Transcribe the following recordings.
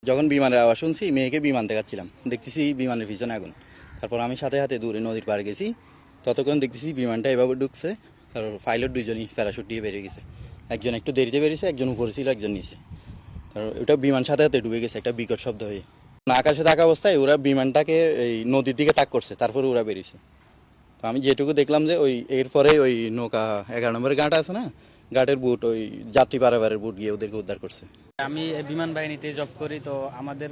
যখন বিমানের আওয়াজ শুনছি মেয়েকে বিমান দেখাচ্ছিলাম, দেখতেছি বিমানের পিছনে আগুন। তারপর আমি সাথে সাথে দূরে নদীর পাড়ে গেছি, ততক্ষণ দেখতেছি বিমানটা এভাবে ঢুকছে। তারপর পাইলট দুইজনই প্যারাশুট দিয়ে বেরিয়ে গেছে, একজন একটু দেরিতে বেরিয়েছে, একজন উপরে ছিল, একজন নিচে। তারপর ওটা বিমান সাথে সাথে ডুবে গেছে একটা বিকট শব্দ হয়ে। আকাশে থাকা অবস্থায় ওরা বিমানটাকে এই নদীর দিকে তাক করছে, তারপর ওরা বেরিয়েছে। তো আমি যেটুকু দেখলাম যে ওই এরপরে ওই নৌকা 11 নম্বরের ঘাট আছে না, ঘাটের বুট ওই যাত্রী পারাবারের বুট গিয়ে ওদেরকে উদ্ধার করছে। আমি বিমান বাহিনীতে জব করি, তো আমাদের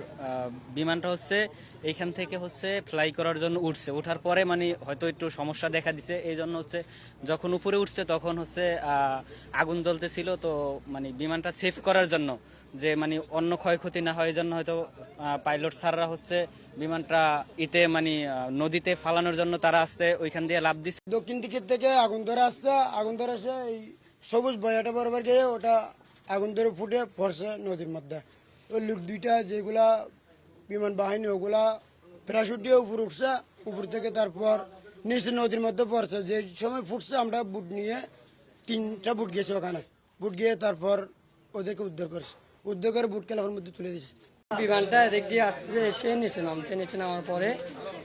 বিমানটা হচ্ছে এইখান থেকে হচ্ছে ফ্লাই করার জন্য উঠছে, ওঠার পরে মানে হয়তো একটু সমস্যা দেখা দিছে, এই জন্য হচ্ছে যখন উপরে উঠছে তখন হচ্ছে আগুন জ্বলতেছিল। তো মানে বিমানটা সেভ করার জন্য যে মানে অন্য ক্ষয়ক্ষতি না হয় এই জন্য হয়তো পাইলট স্যাররা হচ্ছে বিমানটা মানে নদীতে ফালানোর জন্য তারা আসতে ওইখান দিয়ে লাফ দিচ্ছে। দক্ষিণ দিকের থেকে আগুন ধরে আসছে, আগুন ধরে এসে এই সবুজ বয়াটা বরাবর গিয়ে ওটা আগুন ধরে ফুটে পড়ছে নদীর মধ্যে। ওই লোক দুইটা যেগুলা বিমান বাহিনী ওগুলা প্যারাশুট দিয়ে উপরে উঠছে, উপর থেকে তারপর নিচে নদীর মধ্যে পড়ছে। যে সময় ফুটছে আমরা বুট নিয়ে 3টা বুট গেছে ওখানে, বুট গিয়ে তারপর ওদেরকে উদ্ধার করছে, উদ্ধার করে বুট ক্লাবের মধ্যে তুলে দিয়েছে। বিমানটা এদিক দিয়ে আসছে, এসে নিচে নামছে, নিচে নামার পরে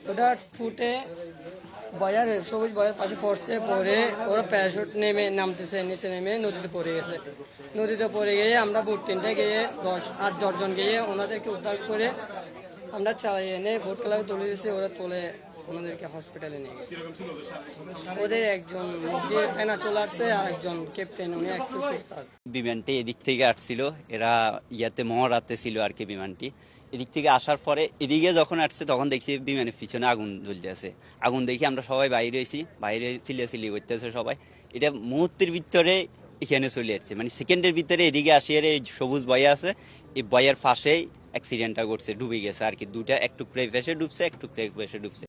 ওটা ফুটে বয়ার সবুজ বয়ার পাশে পড়ছে, পরে ওরা প্যারাশুট নেমে নামতেছে, নিচে নেমে নদীতে পড়ে গেছে। নদীতে পড়ে গিয়ে আমরা বুট 3টে গিয়ে 10-8 জন গিয়ে ওনাদেরকে উদ্ধার করে আমরা চালিয়ে এনে ভোট ক্লাবে তুলে দিয়েছি। ওরা তুলে ওনাদেরকে হসপিটালে নিয়ে গেছে। ওদের একজন দিয়ে ফেনা চলে আসছে, আর একজন ক্যাপ্টেন, উনি একটু সুস্থ আছে। বিমানটি এদিক থেকে আসছিল, এরা মহড়াতে ছিল আর কি বিমানটি। এদিক থেকে আসার পরে এদিকে যখন আসছে তখন দেখছি বিমানের পিছনে আগুন জ্বলতে আছে। আগুন দেখি আমরা সবাই বাইরে হয়েছি, বাইরে চিল্লাচিল্লি করতেছে সবাই। এটা মুহূর্তের ভিতরে এখানে চলে আসছে, মানে সেকেন্ডের ভিতরে এদিকে আসি। আর এই সবুজ বয়া আছে, এই বয়ের পাশেই অ্যাক্সিডেন্টটা ঘটছে, ডুবে গেছে আর কি। দুটা এক টুকরে ভেসে ডুবছে, এক টুকরে ভেসে ডুবছে।